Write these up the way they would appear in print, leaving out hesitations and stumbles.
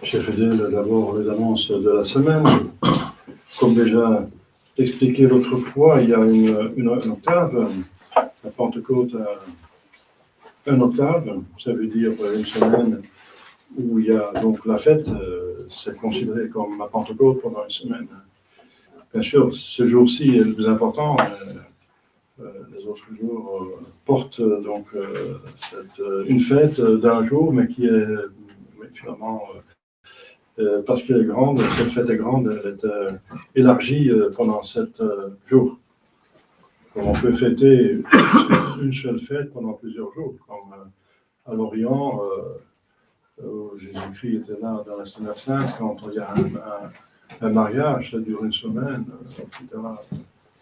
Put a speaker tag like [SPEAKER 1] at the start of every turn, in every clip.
[SPEAKER 1] Chers fidèles, d'abord les annonces de la semaine. Comme déjà expliqué l'autre fois, il y a une octave. La Pentecôte a une octave, ça veut dire une semaine où il y a donc la fête, c'est considéré comme la Pentecôte pendant une semaine. Bien sûr, ce jour-ci est le plus important. Les autres jours portent donc une fête d'un jour, mais qui est finalement, parce qu'elle est grande, cette fête est grande, elle est élargie pendant 7 jours. Comme on peut fêter une seule fête pendant plusieurs jours, comme à l'Orient, où Jésus-Christ était là dans la Semaine Sainte, quand il y a un mariage, ça dure une semaine, etc.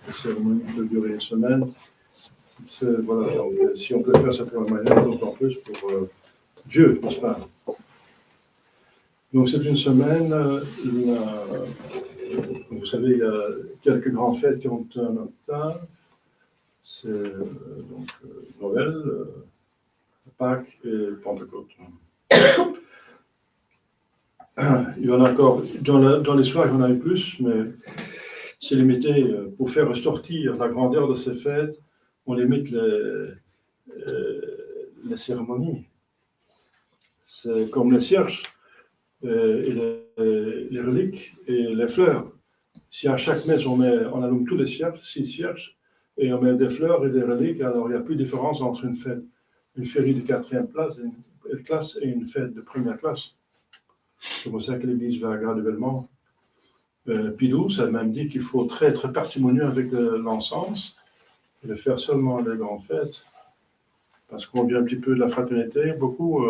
[SPEAKER 1] La cérémonie peut durer une semaine. Voilà, donc, si on peut faire ça pour un mariage, d'autant plus pour Dieu, n'est-ce pas? Donc c'est une semaine, vous savez, il y a quelques grandes fêtes qui ont un octave. C'est donc Noël, Pâques et Pentecôte. Il y en a encore, dans l'histoire, il y en a eu plus, mais c'est limité. Pour faire ressortir la grandeur de ces fêtes, on limite les cérémonies. C'est comme les cierges, et les reliques et les fleurs. Si à chaque messe on allume tous les cierges, 6 cierges, et on met des fleurs et des reliques, alors il n'y a plus de différence entre une féerie de 4e classe et une fête de première classe. C'est pour ça que l'Église va graduellement. Pie XII a même dit qu'il faut être parcimonieux avec l'encens et le faire seulement les grandes fêtes, parce qu'on vient un petit peu de la fraternité, beaucoup.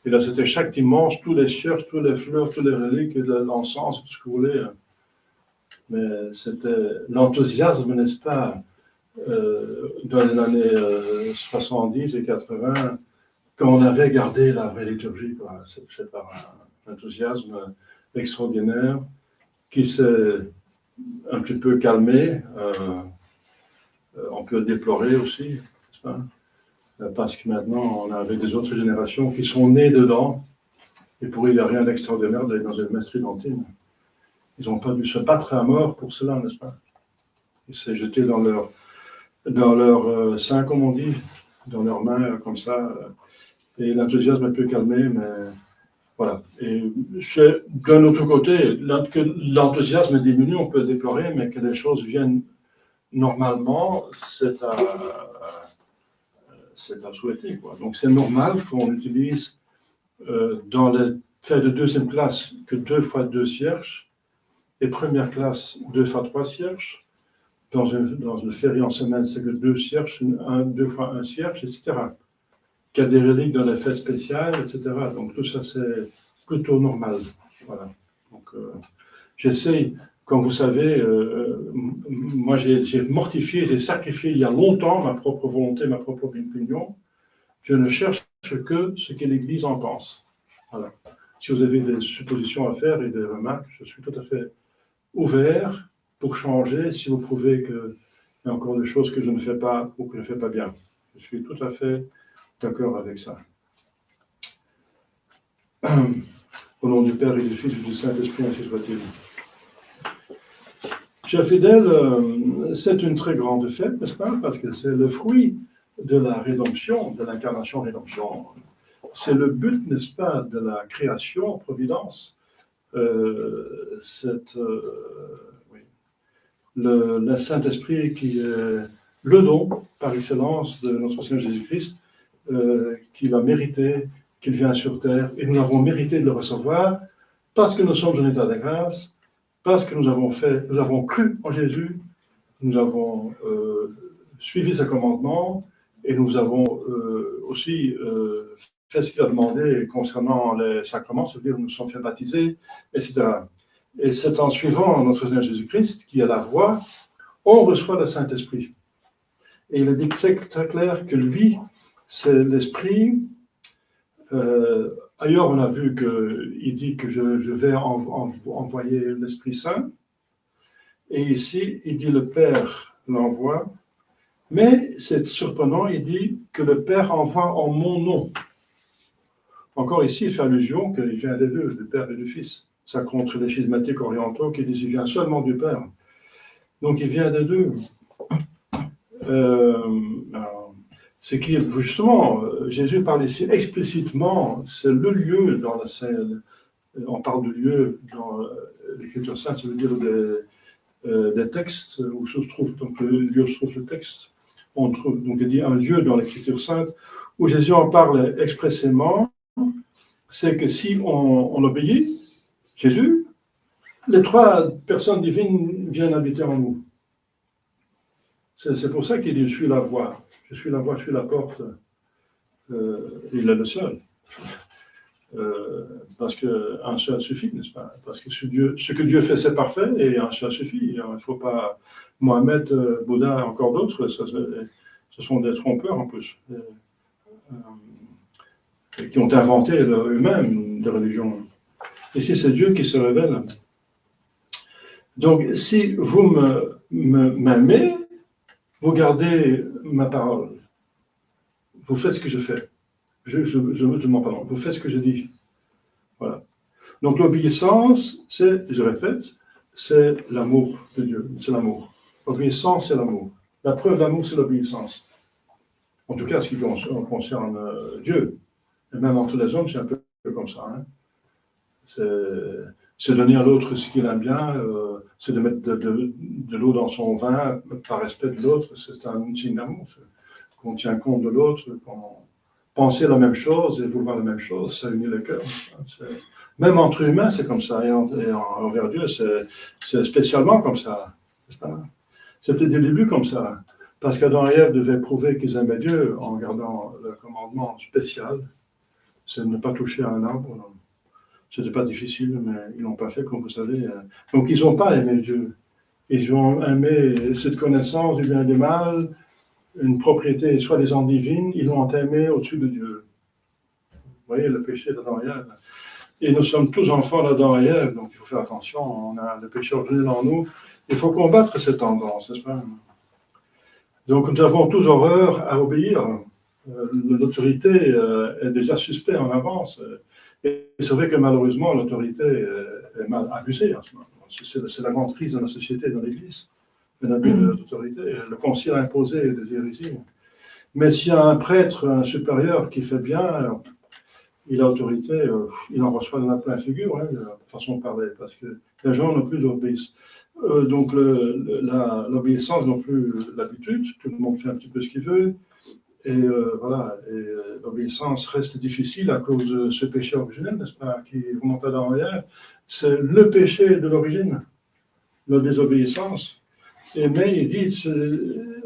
[SPEAKER 1] Et là, c'était chaque dimanche, tous les cierges, tous les fleurs, tous les reliques, et l'encens, tout ce que vous voulez. Mais c'était l'enthousiasme, n'est-ce pas, dans les années 70 et 80, quand on avait gardé la vraie liturgie, quoi. C'est par un enthousiasme extraordinaire qui s'est un petit peu calmé. On peut le déplorer aussi, n'est-ce pas? Parce que maintenant, on a avec des autres générations qui sont nées dedans, et pour eux, il n'y a rien d'extraordinaire d'aller dans une messe tridentine. Ils n'ont pas dû se battre à mort pour cela, n'est-ce pas? Ils s'est jeté dans leur sein, comme on dit, dans leurs mains, comme ça. Et l'enthousiasme est un peu calmé, mais voilà. Et d'un autre côté, que l'enthousiasme diminue, on peut le déplorer, mais que les choses viennent normalement, c'est à souhaiter, quoi. Donc c'est normal qu'on utilise dans les fêtes de 2e classe que 2 fois 2 cierges, et première classe 2 fois 3 cierges. Dans une féerie en semaine, c'est que 2 cierges, 2 fois 1 cierge, etc. Qu'il y a des reliques dans les fêtes spéciales, etc. Donc tout ça, c'est plutôt normal. Voilà. Donc j'essaie, comme vous savez, moi j'ai mortifié, j'ai sacrifié il y a longtemps ma propre volonté, ma propre opinion. Je ne cherche que ce que l'Église en pense. Voilà. Si vous avez des suppositions à faire et des remarques, je suis tout à fait ouvert pour changer si vous prouvez qu'il y a encore des choses que je ne fais pas ou que je ne fais pas bien. Je suis tout à fait d'accord avec ça. Au nom du Père et du Fils et du Saint-Esprit, ainsi soit-il. Chers fidèles, c'est une très grande fête, n'est-ce pas? Parce que c'est le fruit de la rédemption, de l'incarnation-rédemption. C'est le but, n'est-ce pas, de la création, providence. Le Saint-Esprit qui est le don par excellence de notre Seigneur Jésus-Christ, qui va mériter qu'il vienne sur terre, et nous avons mérité de le recevoir parce que nous sommes en état de grâce, parce que nous avons cru en Jésus, nous avons suivi ses commandements, et nous avons aussi fait ce qu'il a demandé concernant les sacrements, c'est-à-dire nous sommes fait baptiser, etc. Et c'est en suivant notre Seigneur Jésus-Christ, qui est la voie, on reçoit le Saint-Esprit. Et il est dit très, très clair que lui, c'est l'Esprit. Ailleurs, on a vu qu'il dit que je vais envoyer l'Esprit Saint. Et ici, il dit le Père l'envoie. Mais c'est surprenant, il dit que le Père envoie en mon nom. Encore ici, il fait allusion qu'il vient des deux, du Père et du Fils. Ça contre les schismatiques orientaux qui disent qu'il vient seulement du Père. Donc il vient des deux. C'est qui, justement, Jésus parle ici explicitement, c'est le lieu dans la scène. On parle de lieu dans l'Écriture sainte, ça veut dire des textes où se trouve, donc le lieu où se trouve le texte. On trouve, donc il dit un lieu dans l'Écriture sainte où Jésus en parle expressément, c'est que si on obéit Jésus, les trois personnes divines viennent habiter en nous. C'est pour ça qu'il dit, je suis la voie, je suis la voie, je suis la porte. Il est le seul. Parce qu'un seul suffit, n'est-ce pas? Parce que ce que Dieu fait, c'est parfait, et un seul suffit. Il ne faut pas Mohamed, Bouddha, encore d'autres, ce sont des trompeurs en plus, qui ont inventé eux-mêmes des religions. Ici, c'est Dieu qui se révèle. Donc, si vous m'aimez, vous gardez ma parole. Vous faites ce que je fais. Je me demande pardon. Vous faites ce que je dis. Voilà. Donc, l'obéissance, c'est, je répète, c'est l'amour de Dieu. C'est l'amour. L'obéissance, c'est l'amour. La preuve d'amour, c'est l'obéissance. En tout cas, ce qui concerne Dieu. Et même entre les hommes, c'est un peu comme ça. Hein. C'est donner à l'autre ce qu'il aime bien, c'est de mettre de l'eau dans son vin par respect de l'autre, c'est un signe d'amour. Qu'on tient compte de l'autre, qu'on pense la même chose et vouloir la même chose, ça unit le cœur. Même entre humains, c'est comme ça, et envers Dieu, c'est spécialement comme ça. C'était des débuts comme ça, parce qu'Adam et Ève devaient prouver qu'ils aimaient Dieu en gardant le commandement spécial, c'est de ne pas toucher à un arbre. C'était pas difficile, mais ils l'ont pas fait, comme vous savez. Donc, ils n'ont pas aimé Dieu. Ils ont aimé cette connaissance du bien et du mal, une propriété soi-disant divine, ils l'ont aimé au-dessus de Dieu. Vous voyez, le péché d'Adam et Ève. Et nous sommes tous enfants d'Adam et Ève, donc il faut faire attention, on a le péché originel en nous. Il faut combattre cette tendance, n'est-ce pas? Donc, nous avons tous horreur à obéir. L'autorité est déjà suspecte en avance. Et c'est vrai que malheureusement, l'autorité est mal abusée en ce moment. C'est la grande crise de la société, dans l'Église, un abus d'autorité. Le concile a imposé des hérésies. Mais s'il y a un prêtre, un supérieur qui fait bien, il a autorité, il en reçoit dans la pleine figure, hein, de façon de parler, parce que les gens n'ont plus d'obéissance. Donc l'obéissance n'ont plus l'habitude, tout le monde fait un petit peu ce qu'il veut. Et voilà, l'obéissance reste difficile à cause de ce péché originel, n'est-ce pas, qui remonte à l'arrière. C'est le péché de l'origine, la désobéissance. Mais il dit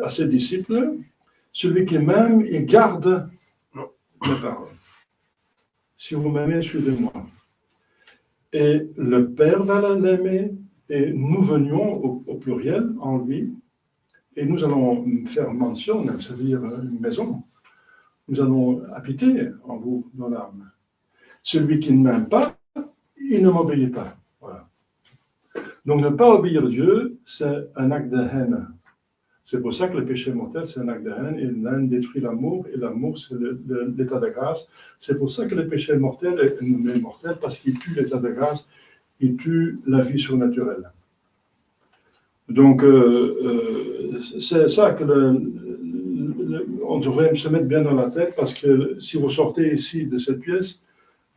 [SPEAKER 1] à ses disciples, celui qui m'aime, il garde mes paroles. Si vous m'aimez, suivez-moi. Et le Père va l'aimer, et nous venions au pluriel en lui, et nous allons faire mention, ça veut dire une maison. Nous allons habiter en vous, dans l'âme. Celui qui ne m'aime pas, il ne m'obéit pas. Voilà. Donc ne pas obéir à Dieu, c'est un acte de haine. C'est pour ça que le péché mortel, c'est un acte de haine, et la haine détruit l'amour, et l'amour, c'est l'état de grâce. C'est pour ça que le péché mortel est nommé mortel, parce qu'il tue l'état de grâce, il tue la vie surnaturelle. Donc, c'est ça que on devrait se mettre bien dans la tête, parce que si vous sortez ici de cette pièce,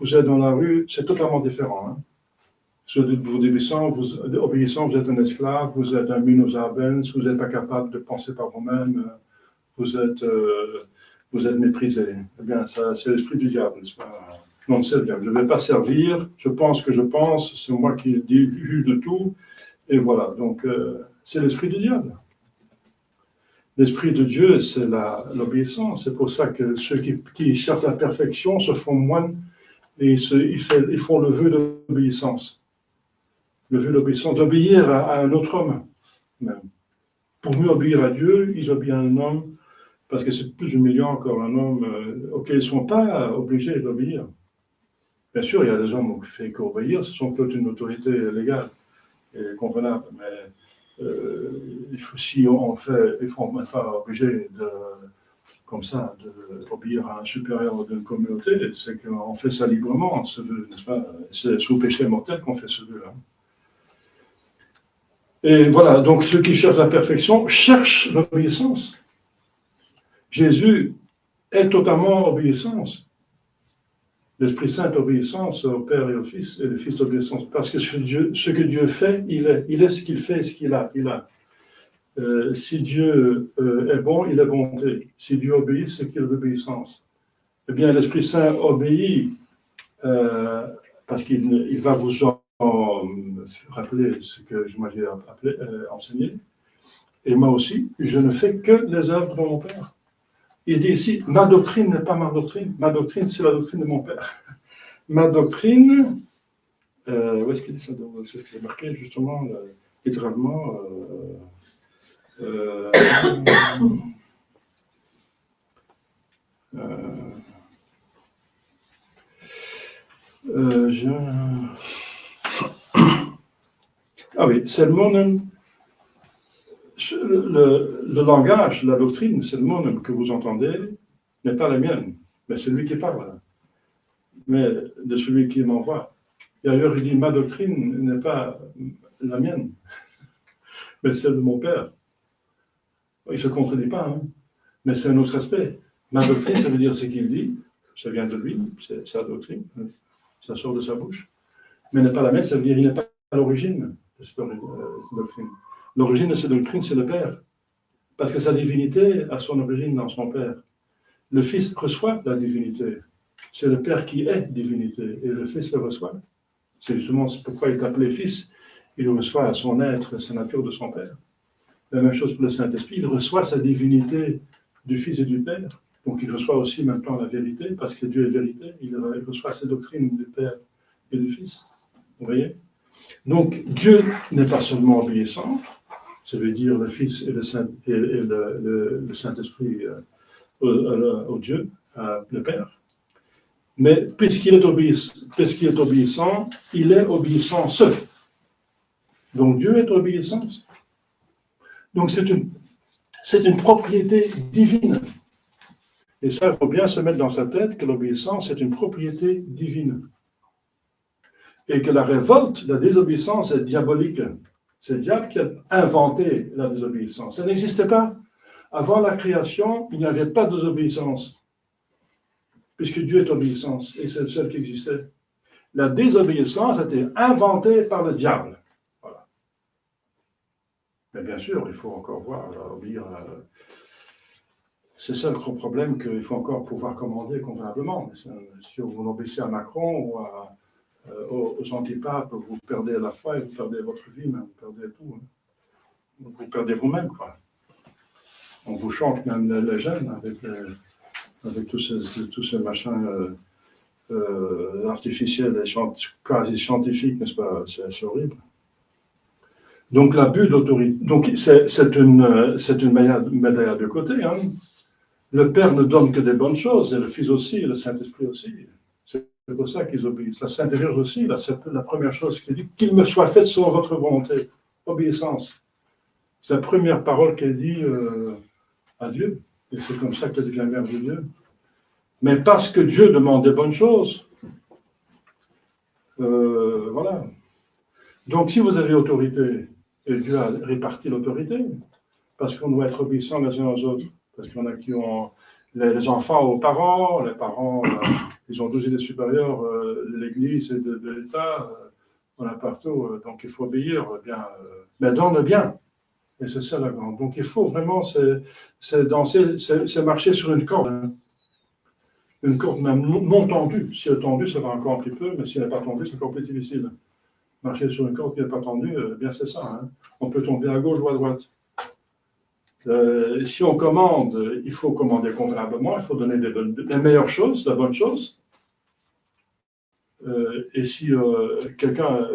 [SPEAKER 1] vous êtes dans la rue, c'est totalement différent. Hein. Vous obéissant, vous êtes un esclave, vous êtes un minus arbens, vous n'êtes pas capable de penser par vous-même, vous êtes méprisé. Eh bien, ça, c'est l'esprit du diable, n'est-ce pas? Non, c'est le diable. Je ne vais pas servir, je pense que je pense, c'est moi qui juge de tout, et voilà. Donc, c'est l'esprit du diable. L'esprit de Dieu, c'est l'obéissance. C'est pour ça que ceux qui cherchent la perfection se font moines et ils font le vœu d'obéissance. Le vœu d'obéissance, d'obéir à un autre homme. Même. Pour mieux obéir à Dieu, ils obéissent à un homme, parce que c'est plus humiliant encore un homme auquel ils ne sont pas obligés d'obéir. Bien sûr, il y a des hommes qui ne font qu'obéir, ce sont plutôt une autorité légale et convenable, mais si on fait, il faut pas obligé comme ça, d'obéir à un supérieur d'une communauté, c'est qu'on fait ça librement, ce vœu, n'est-ce pas? C'est sous péché mortel qu'on fait ce vœu-là. Et voilà, donc ceux qui cherchent la perfection cherchent l'obéissance. Jésus est totalement obéissance. L'Esprit Saint est obéissance au Père et au Fils, et le Fils obéissance. Parce que ce que Dieu fait, il est. Il est ce qu'il fait et ce qu'il a. Si Dieu est bon, il est bonté. Si Dieu obéit, c'est qu'il est l'obéissance. Eh bien, l'Esprit Saint obéit parce qu'il va vous rappeler ce que moi j'ai enseigné. Et moi aussi, je ne fais que les œuvres de mon Père. Il dit ici, ma doctrine n'est pas ma doctrine. Ma doctrine, c'est la doctrine de mon Père. Ma doctrine, où est-ce qu'il dit ça? C'est ce que c'est marqué justement, littéralement. Ah oui, c'est le monem. Le langage, la doctrine, c'est le monem que vous entendez, n'est pas la mienne, mais c'est lui qui parle, mais de celui qui m'envoie. Et ailleurs, il dit, ma doctrine n'est pas la mienne, mais celle de mon Père. Il ne se contredit pas, hein, mais c'est un autre aspect. Ma doctrine, ça veut dire ce qu'il dit, ça vient de lui, c'est sa doctrine, ça sort de sa bouche, mais n'est pas la mienne, ça veut dire qu'il n'est pas à l'origine de cette doctrine. L'origine de cette doctrine, c'est le Père, parce que sa divinité a son origine dans son Père. Le Fils reçoit la divinité, c'est le Père qui est divinité, et le Fils le reçoit. C'est justement pourquoi il est appelé Fils, il reçoit à son être, sa nature de son Père. La même chose pour le Saint-Esprit, il reçoit sa divinité du Fils et du Père, donc il reçoit aussi maintenant la vérité, parce que Dieu est vérité, il reçoit ses doctrines du Père et du Fils. Vous voyez? Donc Dieu n'est pas seulement obéissant, ça veut dire le Fils et le Saint-Esprit au Dieu, le Père, mais puisqu'il est obéissant, il est obéissant seul. Donc Dieu est obéissance. Donc c'est une propriété divine. Et ça, il faut bien se mettre dans sa tête que l'obéissance est une propriété divine. Et que la révolte, la désobéissance est diabolique. C'est le diable qui a inventé la désobéissance. Ça n'existait pas. Avant la création, il n'y avait pas de désobéissance. Puisque Dieu est obéissance, et c'est le seul qui existait. La désobéissance a été inventée par le diable. Voilà. Mais bien sûr, il faut encore voir, obéir. C'est ça le gros problème, qu'il faut encore pouvoir commander convenablement. Si vous obéissez à Macron ou aux antipapes, vous perdez la foi et vous perdez votre vie, même, vous perdez tout. Hein. Vous perdez vous-même, quoi. On vous change même les gènes avec tous ces machins artificiels et quasi scientifiques, n'est-ce pas? C'est horrible. Donc l'abus d'autorité. Donc c'est une médaille à deux côtés. Hein. Le Père ne donne que des bonnes choses, et le Fils aussi, et le Saint-Esprit aussi. C'est pour ça qu'ils obéissent. La Sainte Vierge aussi, là, c'est la première chose qu'il dit, qu'il me soit fait selon votre volonté. Obéissance. C'est la première parole qu'elle dit à Dieu. Et c'est comme ça qu'elle devient Mère de Dieu. Mais parce que Dieu demande des bonnes choses, voilà. Donc si vous avez autorité, et Dieu a réparti l'autorité, parce qu'on doit être obéissants les uns aux autres, parce qu'il y en a qui ont les enfants aux parents, les parents, ils ont 12 idées supérieures de l'Église et de l'État, on a partout, donc il faut obéir, bien, mais dans le bien. Et c'est ça la grande. Donc il faut vraiment, c'est danser, c'est marcher sur une corde. Hein. Une corde même non tendue. Si elle est tendue, ça va encore un petit peu, mais si elle n'est pas tendue, c'est encore plus difficile. Marcher sur une corde qui n'est pas tendue, bien c'est ça. Hein. On peut tomber à gauche ou à droite. Si on commande, il faut commander convenablement, il faut donner les meilleures choses, la bonne chose. Et si quelqu'un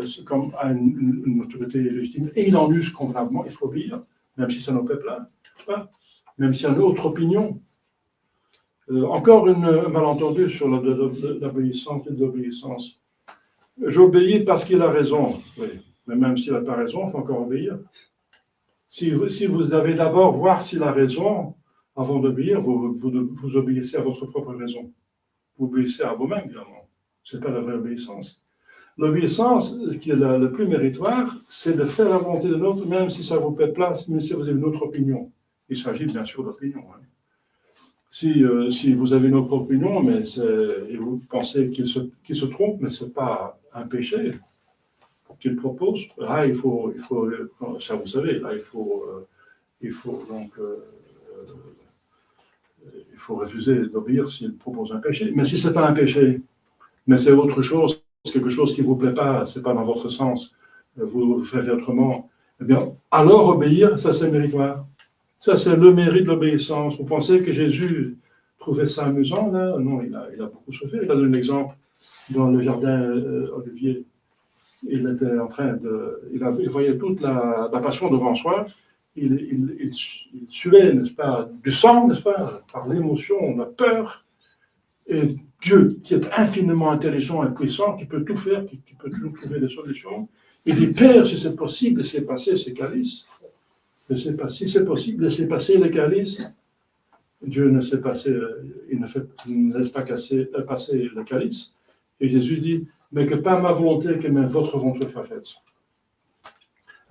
[SPEAKER 1] a une autorité légitime et il en use convenablement, il faut obéir, même si ça nous plaît pas, même s'il y a une autre opinion. Encore un malentendu sur l'obéissance et l'obéissance. J'obéis parce qu'il a raison, oui, mais même s'il n'a pas raison, il faut encore obéir. Si vous devez d'abord voir s'il a raison avant d'obéir, vous obéissez à votre propre raison. Vous obéissez à vous-même, évidemment. Ce n'est pas la vraie obéissance. L'obéissance, ce qui est le plus méritoire, c'est de faire la volonté de l'autre, même si ça vous fait place, même si vous avez une autre opinion. Il s'agit bien sûr d'opinion. Hein. Si vous avez une autre opinion, et vous pensez qu'il se trompe, mais ce n'est pas un péché qu'il propose, là, il faut, ça vous savez, là, il faut donc il faut refuser d'obéir s'il propose un péché. Mais si ce n'est pas un péché, mais c'est autre chose, quelque chose qui ne vous plaît pas, ce n'est pas dans votre sens, vous faites autrement, eh bien, alors obéir, ça c'est méritoire. Ça c'est le mérite de l'obéissance. Vous pensez que Jésus trouvait ça amusant, là? Non, il a beaucoup souffert. Il a donné un exemple dans le jardin Olivier. Il était en train il voyait toute la passion devant soi. Il suait, n'est-ce pas, du sang, n'est-ce pas, par l'émotion, la peur. Et Dieu, qui est infiniment intelligent et puissant, qui peut tout faire, qui peut toujours trouver des solutions, il dit, Père, si c'est possible, laissez passer ces calices. Si c'est possible, laissez passer les calices. Dieu ne sait passer, il ne laisse pas passer le calice. Et Jésus dit, mais que pas ma volonté, que votre volonté soit faite.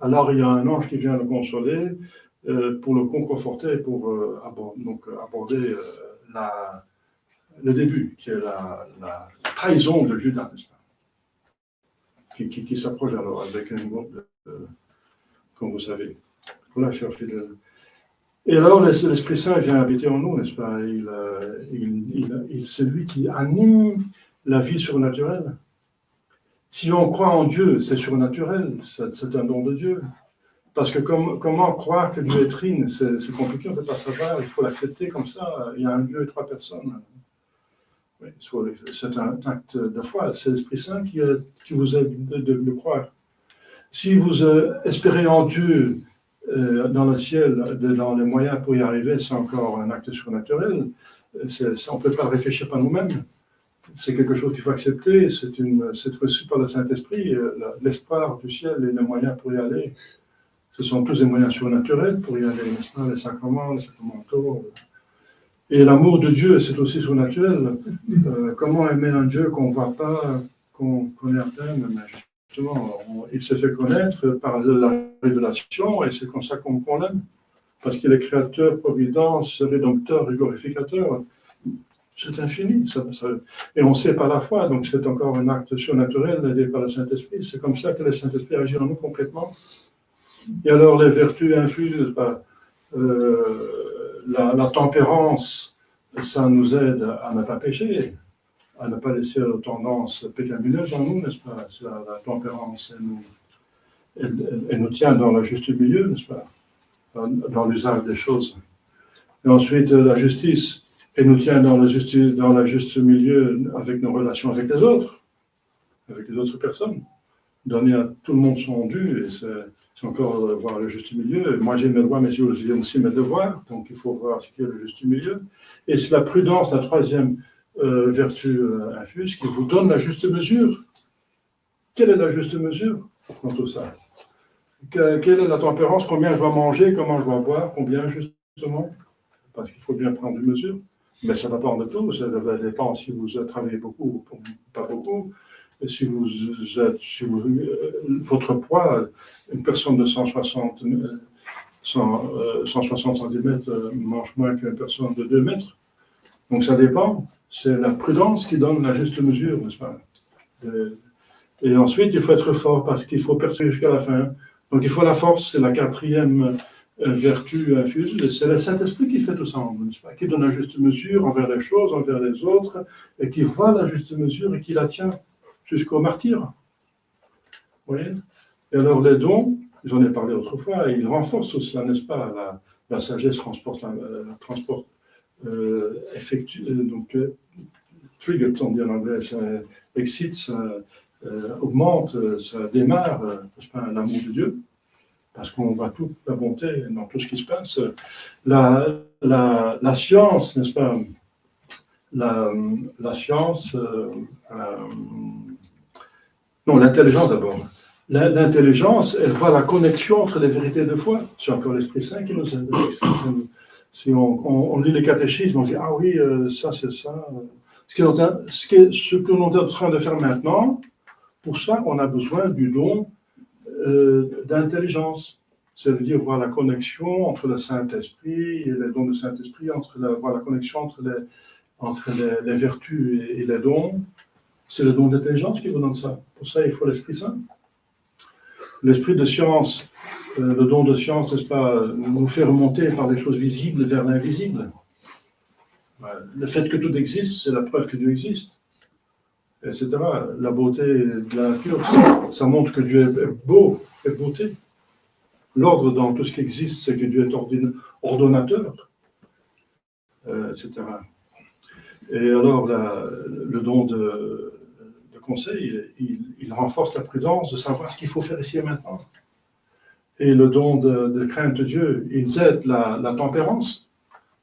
[SPEAKER 1] Alors il y a un ange qui vient le consoler pour le conforter, pour aborder le début, qui est la trahison de Judas, n'est-ce pas, qui s'approche alors avec une goutte, comme vous savez. Voilà, cher fidèle. Et alors l'Esprit Saint vient habiter en nous, n'est-ce pas? C'est lui qui anime la vie surnaturelle. Si on croit en Dieu, c'est surnaturel, c'est un don de Dieu. Parce que comment croire que Dieu est trine? C'est compliqué, on ne peut pas savoir, il faut l'accepter comme ça. Il y a un Dieu et trois personnes. Oui, c'est un acte de foi, c'est l'Esprit Saint qui vous aide de croire. Si vous espérez en Dieu dans le ciel, dans les moyens pour y arriver, c'est encore un acte surnaturel. On ne peut pas réfléchir par nous-mêmes. C'est quelque chose qu'il faut accepter, c'est reçu par le Saint-Esprit, l'espoir du ciel et les moyens pour y aller. Ce sont tous des moyens surnaturels pour y aller, n'est-ce pas, les sacramentaux. Et l'amour de Dieu, c'est aussi surnaturel. Comment aimer un Dieu qu'on ne voit pas, qu'on connaît à peine, mais justement, il s'est fait connaître par la révélation, et c'est comme ça qu'on l'aime. Parce qu'il est créateur, providence, rédempteur et glorificateur. C'est infini. Et on sait par la foi, donc c'est encore un acte surnaturel aidé par le Saint-Esprit. C'est comme ça que le Saint-Esprit agit en nous complètement. Et alors les vertus infuses, la tempérance, ça nous aide à ne pas pécher, à ne pas laisser la tendance pécamineuse en nous, n'est-ce pas? La tempérance, elle nous tient dans le juste milieu, n'est-ce pas? Dans l'usage des choses. Et ensuite, la justice, elle nous tient dans le juste milieu avec nos relations avec les autres personnes. Donner à tout le monde son dû, et c'est encore voir le juste milieu. Moi, j'ai mes droits, mais j'ai aussi mes devoirs, donc il faut voir ce qui est le juste milieu. Et c'est la prudence, la troisième vertu infuse, qui vous donne la juste mesure. Quelle est la juste mesure dans tout ça? Quelle est la tempérance? Combien je dois manger? Comment je dois boire? Combien, justement? Parce qu'il faut bien prendre des mesures. Mais ça dépend de tout. Ça dépend si vous travaillez beaucoup ou pas beaucoup. Et si votre poids, une personne de 160 cm mange moins qu'une personne de 2 mètres. Donc ça dépend. C'est la prudence qui donne la juste mesure, n'est-ce pas? Et ensuite, il faut être fort parce qu'il faut persévérer jusqu'à la fin. Donc il faut la force, c'est la quatrième vertu infuse. C'est le Saint-Esprit qui fait tout ça, n'est-ce pas? Qui donne la juste mesure envers les choses, envers les autres, et qui voit la juste mesure et qui la tient jusqu'au martyr. Vous voyez? Et alors les dons, j'en ai parlé autrefois, ils renforcent tout cela, n'est-ce pas? La sagesse transporte, effectue, donc trigger, on dit en anglais, ça excite, ça augmente, ça démarre, n'est-ce pas, l'amour de Dieu, parce qu'on voit toute la bonté dans tout ce qui se passe. La science, n'est-ce pas? La science, non, l'intelligence d'abord. L'intelligence, elle voit la connexion entre les vérités de foi. C'est encore l'Esprit Saint qui nous aide. Si on lit les catéchismes, on dit ah oui, ça c'est ça. Ce que l'on est en train de faire maintenant, pour ça, on a besoin du don d'intelligence. Ça veut dire voir la connexion entre le Saint-Esprit et les dons du Saint-Esprit, voir la connexion entre les vertus et les dons. C'est le don d'intelligence qui vous donne ça. Pour ça, il faut l'Esprit Saint. L'esprit de science, le don de science, n'est-ce pas, nous fait remonter par des choses visibles vers l'invisible. Le fait que tout existe, c'est la preuve que Dieu existe, etc. La beauté de la nature, ça montre que Dieu est beau, est beauté. L'ordre dans tout ce qui existe, c'est que Dieu est ordonnateur, etc. Et alors, le don de conseil, il renforce la prudence de savoir ce qu'il faut faire ici et maintenant. Et le don de crainte de Dieu, il aide la tempérance.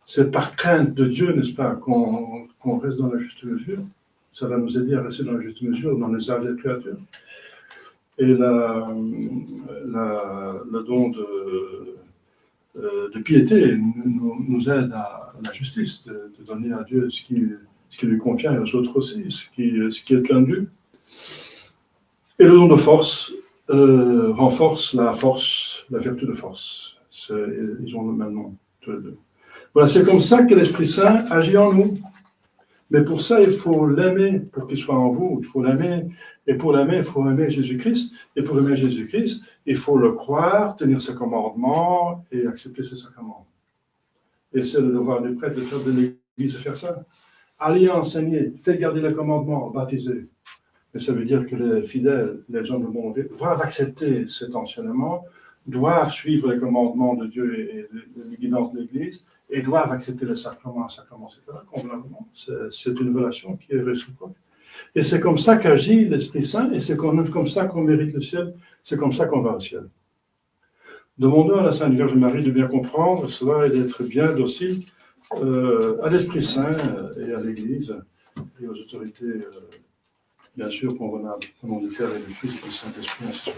[SPEAKER 1] C'est par crainte de Dieu, n'est-ce pas, qu'on reste dans la juste mesure. Ça va nous aider à rester dans la juste mesure, dans les âges des créatures. Et le don de piété nous aide à la justice, de donner à Dieu ce qui lui convient et aux autres aussi, ce qui est plein de Dieu. Et le don de force renforce la vertu de force. Ils ont le même nom, tous les deux. Voilà, c'est comme ça que l'Esprit Saint agit en nous. Mais pour ça, il faut l'aimer, pour qu'il soit en vous, il faut l'aimer. Et pour l'aimer, il faut aimer Jésus-Christ. Et pour aimer Jésus-Christ, il faut le croire, tenir ses commandements et accepter ses sacrements. Et c'est le devoir du prêtre de l'Église de faire ça. Allez enseigner, faites garder les commandements, baptisez. Mais ça veut dire que les fidèles, les gens de bon Dieu, doivent accepter cet enseignement, doivent suivre les commandements de Dieu et les guidances de l'Église, et doivent accepter les sacrements, etc. Convenablement. C'est une relation qui est réciproque. Et c'est comme ça qu'agit l'Esprit Saint, et c'est comme ça qu'on mérite le ciel, c'est comme ça qu'on va au ciel. Demandons à la Sainte Vierge Marie de bien comprendre cela et d'être bien docile à l'Esprit Saint et à l'Église et aux autorités, bien sûr, convenables, au nom du Père et du Fils et du Saint-Esprit, ainsi soit.